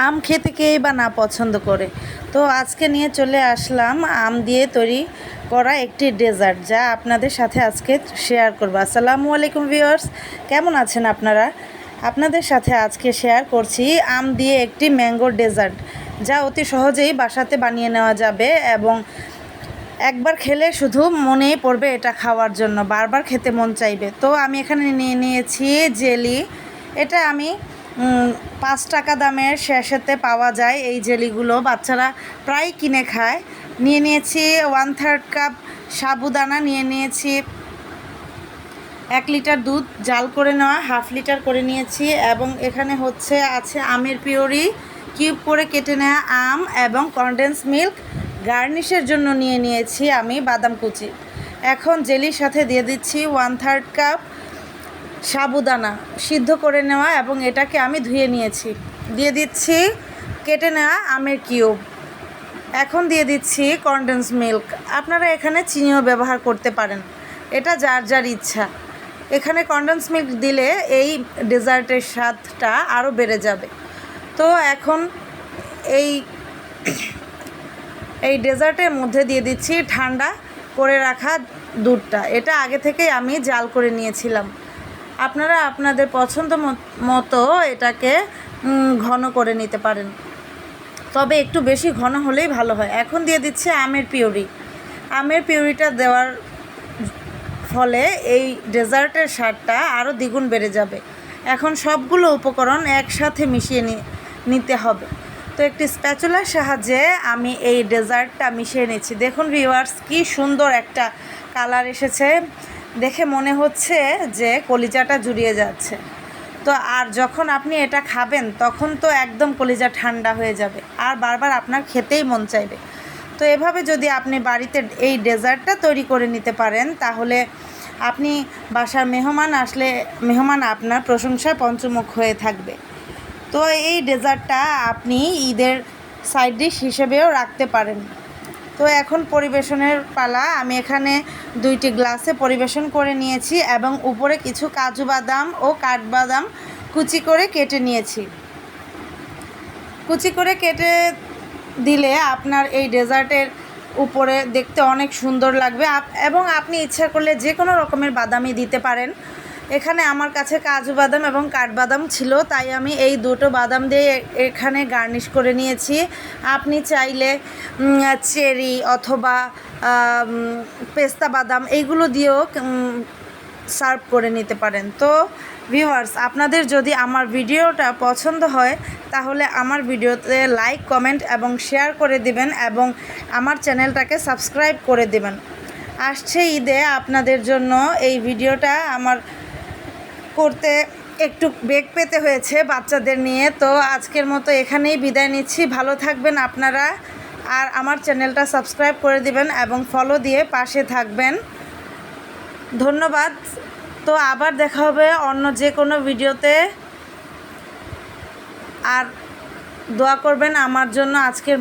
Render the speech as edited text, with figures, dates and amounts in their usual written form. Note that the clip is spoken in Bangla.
আম খেতে কেই বা না পছন্দ করে। তো আজকে নিয়ে চলে আসলাম আম দিয়ে তৈরি করা একটি ডেজার্ট, যা আপনাদের সাথে আজকে শেয়ার করব। আসসালামু আলাইকুম ভিউয়ার্স, কেমন আছেন আপনারা? আপনাদের সাথে আজকে শেয়ার করছি আম দিয়ে একটি ম্যাঙ্গো ডেজার্ট, যা অতি সহজেই বাসাতে বানিয়ে নেওয়া যাবে এবং একবার খেলে শুধু মনেই পড়বে এটা খাওয়ার জন্য, বারবার খেতে মন চাইবে। তো আমি এখানে নিয়ে নিয়েছি জেলি। এটা আমি 5 টাকা দামের শেষেতে পাওয়া যায় এই জেলিগুলো, বাচ্চারা প্রায় কিনে খায়। নিয়ে নিয়েছি 1/3 কাপ সাবুদানা, নিয়ে নিয়েছি 1 লিটার দুধ জাল করে নেওয়া, 1/2 লিটার করে নিয়েছি, এবং এখানে আছে আমের পিউরি, কিউব করে কেটে নেওয়া আম এবং কনডেন্স মিল্ক। গার্নিশের জন্য নিয়ে নিয়েছি আমি বাদাম কুচি। এখন জেলির সাথে দিয়ে দিচ্ছি 1/3 কাপ সাবুদানা সিদ্ধ করে নেওয়া, এবং এটাকে আমি ধুয়ে নিয়েছি। দিয়ে দিচ্ছি কেটে নেওয়া আমের কিউব। এখন দিয়ে দিচ্ছি কনডেন্স মিল্ক। আপনারা এখানে চিনিও ব্যবহার করতে পারেন, এটা যার যার ইচ্ছা। এখানে কনডেন্স মিল্ক দিলে এই ডেজার্টের স্বাদটা আরও বেড়ে যাবে। তো এখন এই ডেজার্টের মধ্যে দিয়ে দিচ্ছি ঠান্ডা করে রাখা দুধটা। এটা আগে থেকেই আমি জাল করে নিয়েছিলাম। আপনারা আপনাদের পছন্দ মতো এটাকে ঘন করে নিতে পারেন, তবে একটু বেশি ঘন হলেই ভালো হয়। এখন দিয়ে দিচ্ছি আমের পিউরি। আমের পিউরিটা দেওয়ার ফলে এই ডেজার্টের স্বাদটা আরও দ্বিগুণ বেড়ে যাবে। এখন সবগুলো উপকরণ একসাথে মিশিয়ে নিতে হবে। তো একটি স্প্যাচুলার সাহায্যে আমি এই ডেজার্টটা মিশিয়ে নিচ্ছি। দেখুন ভিউয়ার্স, কি সুন্দর একটা কালার এসেছে, দেখে মনে হচ্ছে যে কলিজাটা জুড়িয়ে যাচ্ছে। তো আর যখন আপনি এটা খাবেন তখন তো একদম কলিজা ঠান্ডা হয়ে যাবে, আর বারবার আপনার খেতেই মন চাইবে। তো এভাবে যদি আপনি বাড়িতে এই ডেজার্টটা তৈরি করে নিতে পারেন, তাহলে আপনি বাসার মেহমান আসলে মেহমান আপনার প্রশংসায় পঞ্চমুখ হয়ে থাকবে। তো এই ডেজার্টটা আপনি ঈদের সাইড ডিশ হিসেবেও রাখতে পারেন। তো এখন পরিবেশনের পালা। আমি এখানে 2টি গ্লাসে পরিবেশন করে নিয়েছি, এবং উপরে কিছু কাজু বাদাম ও কাঠবাদাম কুচি করে কেটে নিয়েছি। কুচি করে কেটে দিলে আপনার এই ডেজার্টের উপরে দেখতে অনেক সুন্দর লাগবে, এবং আপনি ইচ্ছা করলে যে কোনো রকমের বাদামই দিতে পারেন। এখানে আমার কাছে কাজু বাদাম এবং কাঠবাদাম ছিল, তাই আমি এই দুটো বাদাম দিয়ে এখানে গার্নিশ করে নিয়েছি। আপনি চাইলে চেরি অথবা পেস্তা বাদাম এইগুলো দিয়েও সার্ভ করে নিতে পারেন। তো ভিউয়ার্স, আপনাদের যদি আমার ভিডিওটা পছন্দ হয়, তাহলে আমার ভিডিওতে লাইক, কমেন্ট এবং শেয়ার করে দিবেন, এবং আমার চ্যানেলটাকে সাবস্ক্রাইব করে দিবেন। আসছে ঈদে আপনাদের জন্য এই ভিডিওটা আমার করতে একটু বেগ পেতে হয়েছে বাচ্চাদের নিয়ে। তো আজকের মতো এখানেই বিদায় নিচ্ছি। ভালো থাকবেন আপনারা, আর আমার চ্যানেলটা সাবস্ক্রাইব করে দিবেন এবং ফলো দিয়ে পাশে থাকবেন। ধন্যবাদ। তো আবার দেখা হবে অন্য যে কোনো ভিডিওতে, আর দোয়া করবেন আমার জন্য। আজকের